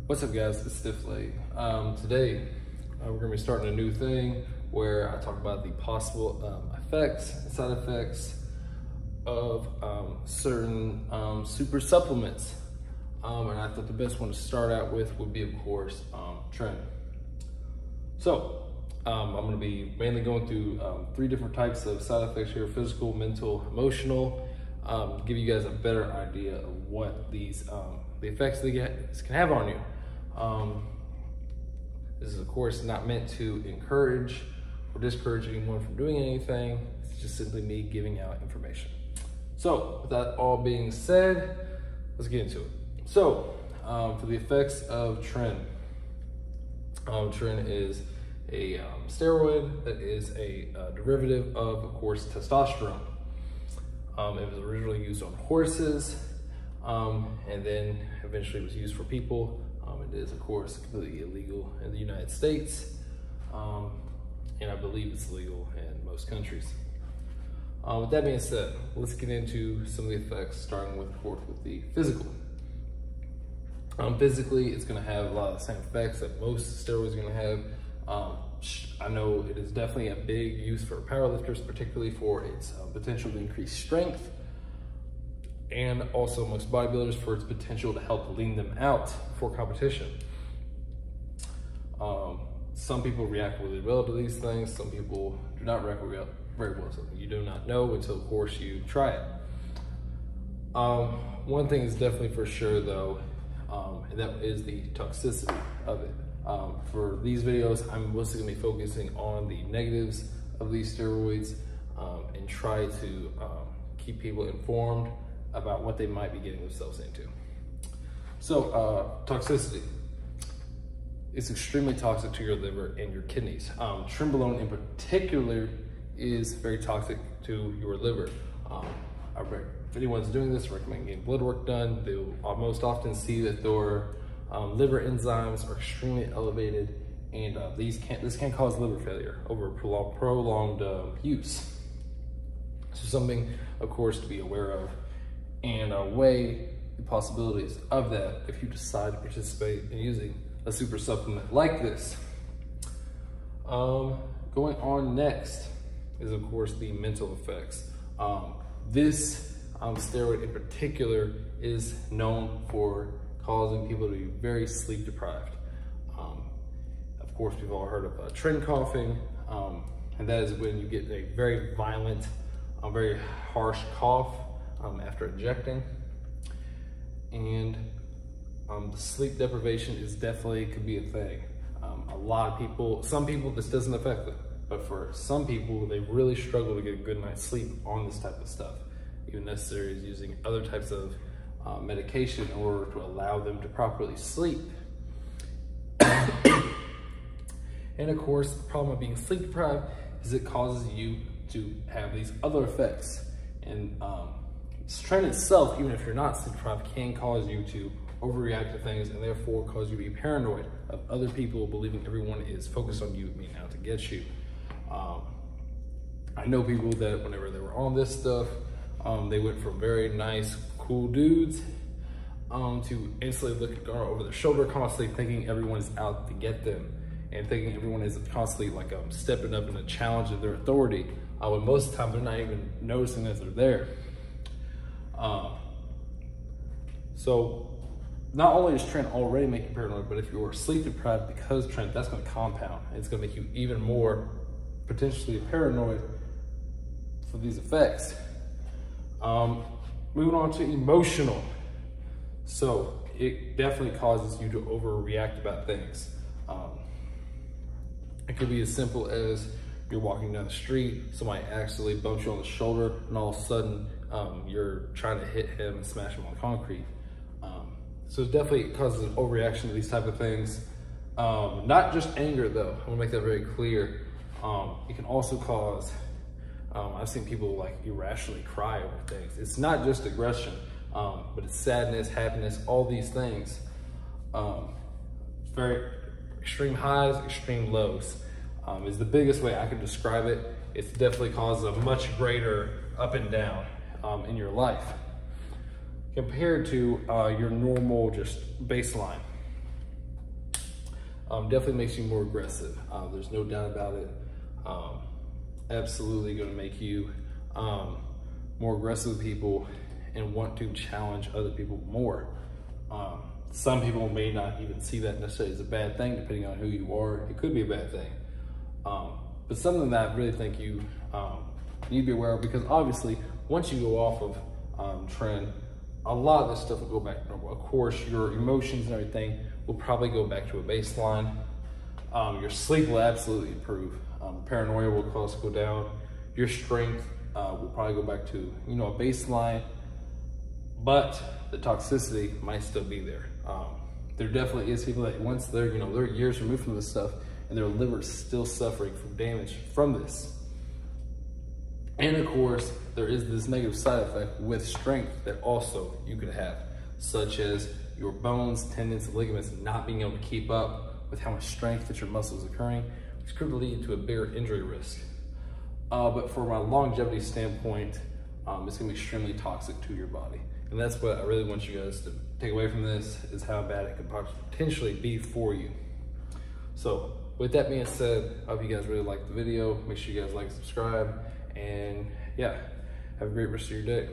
What's up, guys? It's Stiffley. Today we're going to be starting a new thing where I talk about the possible effects and side effects of certain super supplements. And I thought the best one to start out with would be, of course, Tren. So I'm going to be mainly going through 3 different types of side effects here: physical, mental, emotional. Give you guys a better idea of what these the effects they can have on you. This is, of course, not meant to encourage or discourage anyone from doing anything. It's just simply me giving out information. So with that all being said, let's get into it. So for the effects of Tren, Tren is a steroid that is a derivative of course, testosterone. It was originally used on horses, and then eventually was used for people. It is, of course, completely illegal in the United States, and I believe it's legal in most countries. With that being said, let's get into some of the effects, starting with, of course, with the physical. Physically, it's going to have a lot of the same effects that most steroids are going to have. I know it is definitely a big use for powerlifters, particularly for its potential to increase strength, and also most bodybuilders for its potential to help lean them out for competition. Some people react really well to these things. Some people do not react very well. So you do not know until, of course, you try it. One thing is definitely for sure, though, and that is the toxicity of it. For these videos, I'm mostly gonna be focusing on the negatives of these steroids and try to keep people informed about what they might be getting themselves into. So toxicity. It's extremely toxic to your liver and your kidneys. Trenbolone in particular is very toxic to your liver. If anyone's doing this, I recommend getting blood work done. They'll most often see that their liver enzymes are extremely elevated, and this can cause liver failure over prolonged use. So something, of course, to be aware of and weigh the possibilities of that if you decide to participate in using a super supplement like this. Going on next is, of course, the mental effects. This steroid in particular is known for causing people to be very sleep deprived. Of course, we've all heard of Tren coughing, and that is when you get a very violent, very harsh cough after injecting. And the sleep deprivation is definitely could be a thing. A lot of people, some people this doesn't affect them, but for some people, they really struggle to get a good night's sleep on this type of stuff. Even necessary is using other types of medication in order to allow them to properly sleep. And of course, the problem of being sleep deprived is it causes you to have these other effects. And Tren itself, even if you're not sleep deprived, can cause you to overreact to things and therefore cause you to be paranoid of other people believing everyone is focused on you, being out to get you. I know people that whenever they were on this stuff, they went from very nice, cool dudes to instantly looking over their shoulder, constantly thinking everyone is out to get them, and thinking everyone is constantly like stepping up in a challenge of their authority, when most of the time they're not even noticing that they're there. So not only does Tren already make you paranoid, but if you're sleep deprived because Tren, that's going to compound. It's going to make you even more potentially paranoid for these effects. Moving on to emotional. So it definitely causes you to overreact about things. It could be as simple as you're walking down the street, somebody accidentally bumps you on the shoulder, and all of a sudden you're trying to hit him and smash him on concrete. So it definitely causes an overreaction to these type of things. Not just anger, though. I want to make that very clear. It can also cause, I've seen people like irrationally cry over things. It's not just aggression, but it's sadness, happiness, all these things. Very extreme highs, extreme lows is the biggest way I can describe it. It definitely causes a much greater up and down in your life compared to your normal just baseline. definitely makes you more aggressive. There's no doubt about it. Absolutely going to make you more aggressive with people and want to challenge other people more. Some people may not even see that necessarily as a bad thing, depending on who you are. It could be a bad thing. But something that I really think you need to be aware of, because obviously once you go off of Tren, a lot of this stuff will go back to normal. Of course, your emotions and everything will probably go back to a baseline. Your sleep will absolutely improve. Paranoia will cost go down. Your strength will probably go back to, you know, a baseline, but the toxicity might still be there. There definitely is people that once they're, you know, they're years removed from this stuff and their liver's still suffering from damage from this. And of course, there is this negative side effect with strength that also you could have, such as your bones, tendons, and ligaments not being able to keep up with how much strength that your muscles are occurring, which could lead to a bigger injury risk. But from a longevity standpoint, it's gonna be extremely toxic to your body. And that's what I really want you guys to take away from this, is how bad it could potentially be for you. So with that being said, I hope you guys really liked the video. Make sure you guys like and subscribe, and yeah, have a great rest of your day.